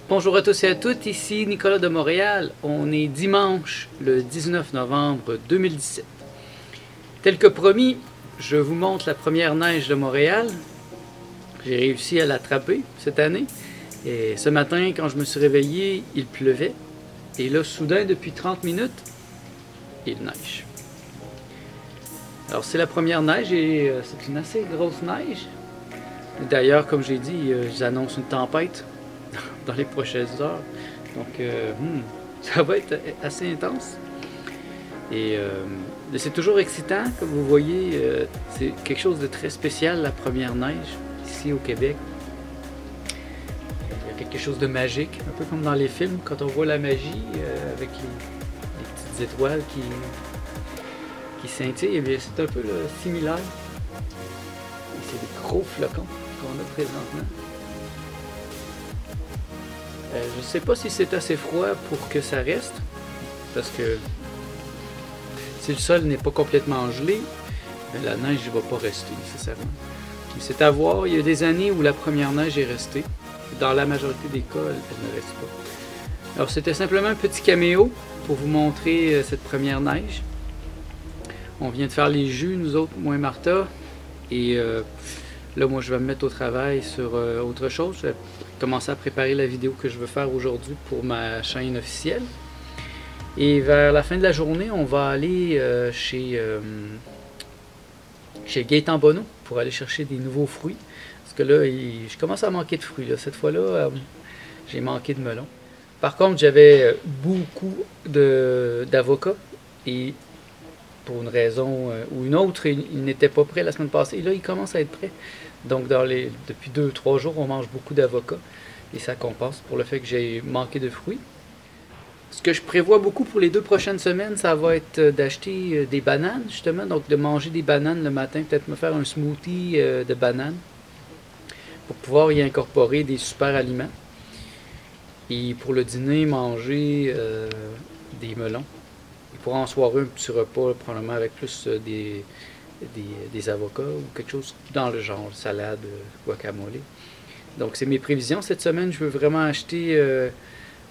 Bonjour à tous et à toutes, ici Nicolas de Montréal. On est dimanche le 19 novembre 2017. Tel que promis, je vous montre la première neige de Montréal. J'ai réussi à l'attraper cette année. Et ce matin, quand je me suis réveillé, il pleuvait. Et là, soudain, depuis 30 minutes, il neige. Alors c'est la première neige et c'est une assez grosse neige. D'ailleurs, comme j'ai dit, j'annonce une tempête dans les prochaines heures. Donc, ça va être assez intense. Et c'est toujours excitant, comme vous voyez. C'est quelque chose de très spécial, la première neige, ici au Québec. Il y a quelque chose de magique, un peu comme dans les films, quand on voit la magie avec les petites étoiles qui scintillent. Eh bien, c'est un peu similaire. Et c'est des gros flocons qu'on a présentement. Je ne sais pas si c'est assez froid pour que ça reste, parce que si le sol n'est pas complètement gelé, la neige ne va pas rester nécessairement. C'est à voir, il y a des années où la première neige est restée. Dans la majorité des cas, elle ne reste pas. Alors c'était simplement un petit caméo pour vous montrer cette première neige. On vient de faire les jus, nous autres, moi et Martha, et là, moi, je vais me mettre au travail sur autre chose. Je vais commencer à préparer la vidéo que je veux faire aujourd'hui pour ma chaîne officielle. Et vers la fin de la journée, on va aller chez Gaëtan Bonneau pour aller chercher des nouveaux fruits. Parce que là, je commence à manquer de fruits. Là. Cette fois-là, j'ai manqué de melons. Par contre, j'avais beaucoup d'avocats et pour une raison ou une autre, il n'était pas prêt la semaine passée. Et là, il commence à être prêt. Donc, depuis 2-3 jours, on mange beaucoup d'avocats. Et ça compense pour le fait que j'ai manqué de fruits. Ce que je prévois beaucoup pour les 2 prochaines semaines, ça va être d'acheter des bananes, justement. Donc, de manger des bananes le matin. Peut-être me faire un smoothie de bananes pour pouvoir y incorporer des super aliments. Et pour le dîner, manger des melons. Et pour en soirée, un petit repas, probablement avec plus des avocats ou quelque chose dans le genre, salade, guacamole. Donc c'est mes prévisions. Cette semaine, je veux vraiment acheter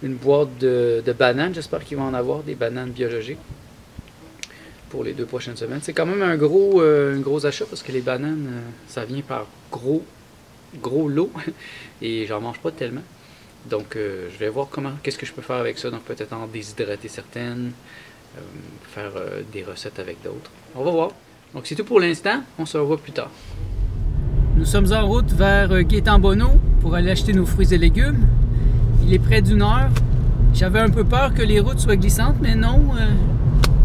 une boîte de bananes. J'espère qu'il va en avoir des bananes biologiques pour les 2 prochaines semaines. C'est quand même un gros achat parce que les bananes, ça vient par gros lot et j'en mange pas tellement. Donc je vais voir qu'est-ce que je peux faire avec ça. Donc peut-être en déshydrater certaines, faire des recettes avec d'autres. On va voir. Donc c'est tout pour l'instant, on se revoit plus tard. Nous sommes en route vers Gaëtan Bonneau pour aller acheter nos fruits et légumes. Il est près d'1 heure. J'avais un peu peur que les routes soient glissantes, mais non.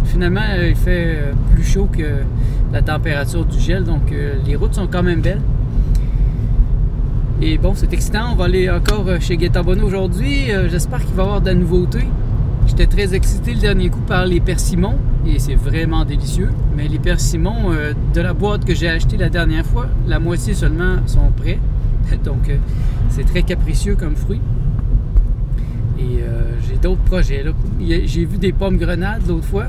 Finalement, il fait plus chaud que la température du gel, donc les routes sont quand même belles. Et bon, c'est excitant, on va aller encore chez Gaëtan Bonneau aujourd'hui. J'espère qu'il va y avoir de la nouveauté. J'étais très excité le dernier coup par les persimons et c'est vraiment délicieux. Mais les persimons de la boîte que j'ai achetée la dernière fois, la moitié seulement sont prêts. Donc c'est très capricieux comme fruit. Et j'ai d'autres projets. J'ai vu des pommes grenades l'autre fois.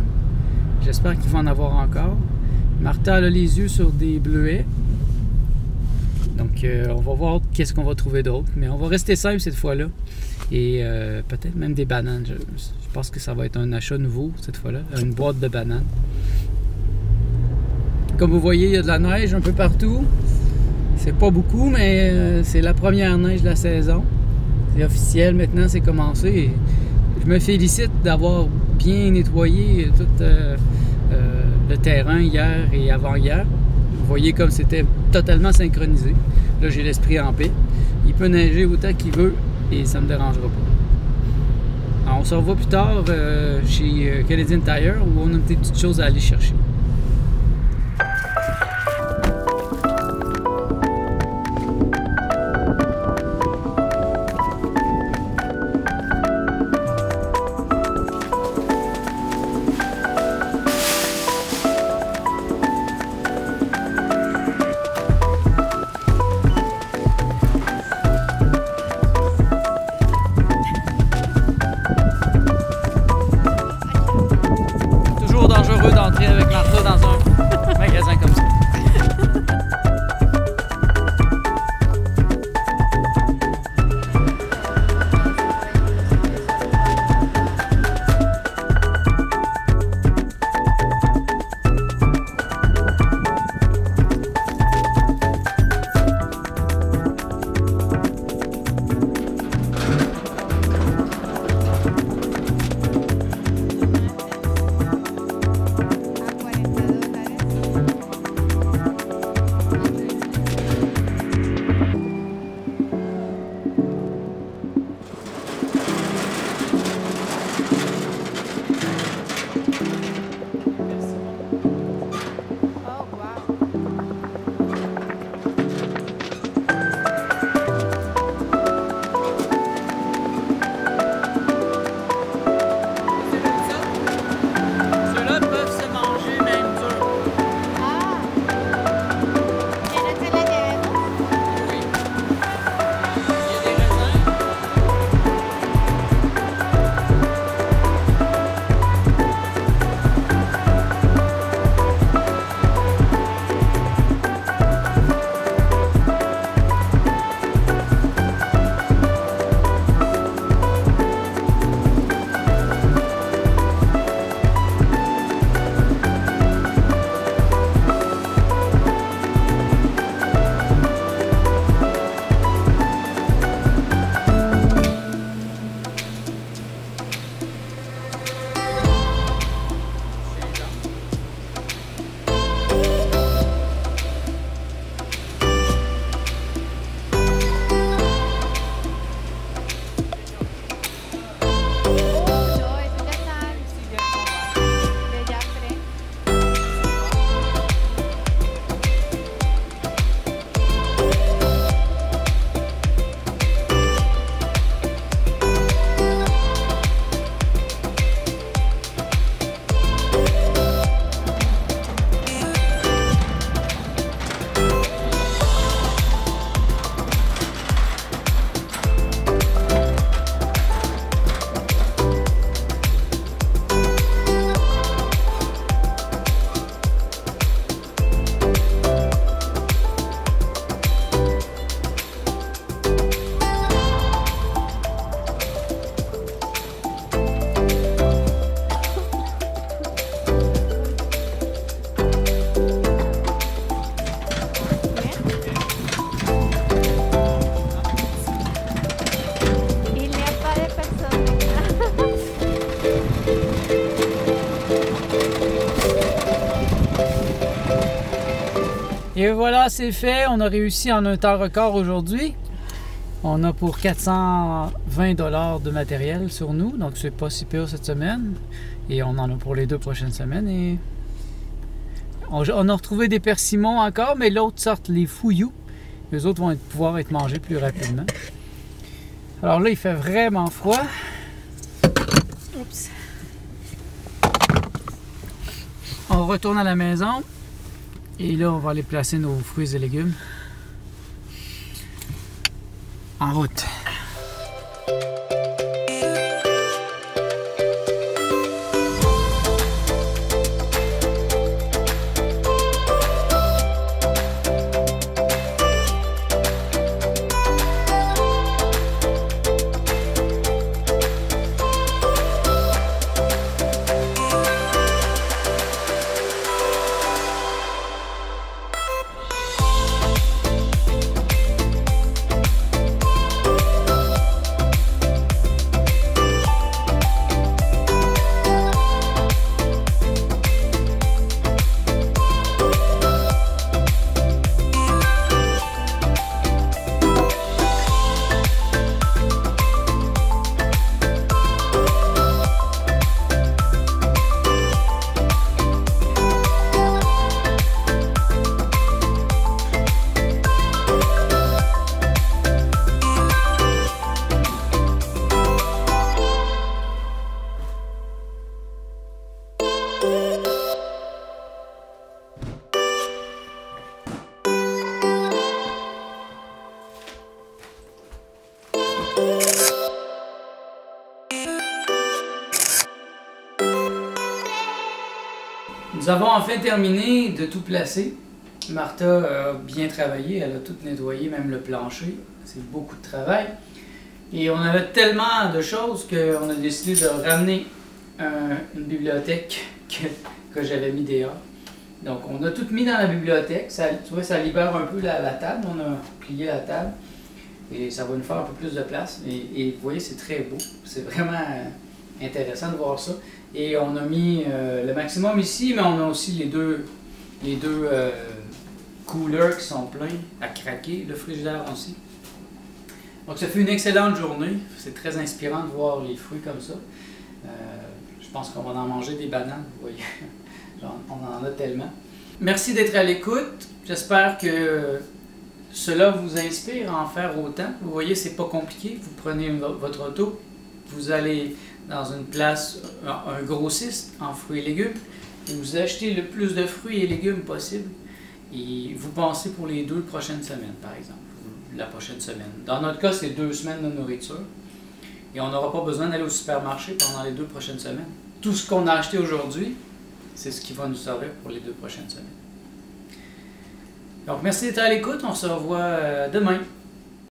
J'espère qu'il va en avoir encore. Martha a les yeux sur des bleuets. Donc on va voir qu'est-ce qu'on va trouver d'autre. Mais on va rester simple cette fois-là. Et peut-être même des bananes. Je pense que ça va être un achat nouveau cette fois-là. Une boîte de bananes. Comme vous voyez, il y a de la neige un peu partout. C'est pas beaucoup, mais c'est la première neige de la saison. C'est officiel maintenant, c'est commencé. Et je me félicite d'avoir bien nettoyé tout le terrain hier et avant-hier. Vous voyez comme c'était totalement synchronisé. Là, j'ai l'esprit en paix. Il peut neiger autant qu'il veut et ça ne me dérangera pas. Alors, on se revoit plus tard chez Canadian Tire où on a des petites choses à aller chercher. Dangereux d'entrer avec Martha. Et voilà, c'est fait. On a réussi en un temps record aujourd'hui. On a pour 420 $ de matériel sur nous, donc c'est pas si pire cette semaine. Et on en a pour les 2 prochaines semaines. Et on a retrouvé des persimons encore, mais l'autre sorte, les fouillous. Les autres vont pouvoir être mangés plus rapidement. Alors là, il fait vraiment froid. Oups. On retourne à la maison. Et là, on va aller placer nos fruits et légumes. En route. Nous avons enfin terminé de tout placer. Martha a bien travaillé, elle a tout nettoyé, même le plancher. C'est beaucoup de travail. Et on avait tellement de choses qu'on a décidé de ramener une bibliothèque que j'avais mis dehors. Donc on a tout mis dans la bibliothèque. Ça, tu vois, ça libère un peu la table. On a plié la table. Et ça va nous faire un peu plus de place. Et vous voyez, c'est très beau. C'est vraiment intéressant de voir ça. Et on a mis le maximum ici, mais on a aussi les deux coolers qui sont pleins à craquer, le frigidaire aussi. Donc ça fait une excellente journée. C'est très inspirant de voir les fruits comme ça. Je pense qu'on va en manger des bananes, vous voyez. On en a tellement. Merci d'être à l'écoute. J'espère que cela vous inspire à en faire autant. Vous voyez, c'est pas compliqué. Vous prenez votre auto, vous allez dans une place, un grossiste en fruits et légumes, et vous achetez le plus de fruits et légumes possible, et vous pensez pour les 2 prochaines semaines, par exemple, la prochaine semaine. Dans notre cas, c'est 2 semaines de nourriture, et on n'aura pas besoin d'aller au supermarché pendant les 2 prochaines semaines. Tout ce qu'on a acheté aujourd'hui, c'est ce qui va nous servir pour les 2 prochaines semaines. Donc, merci d'être à l'écoute, on se revoit demain.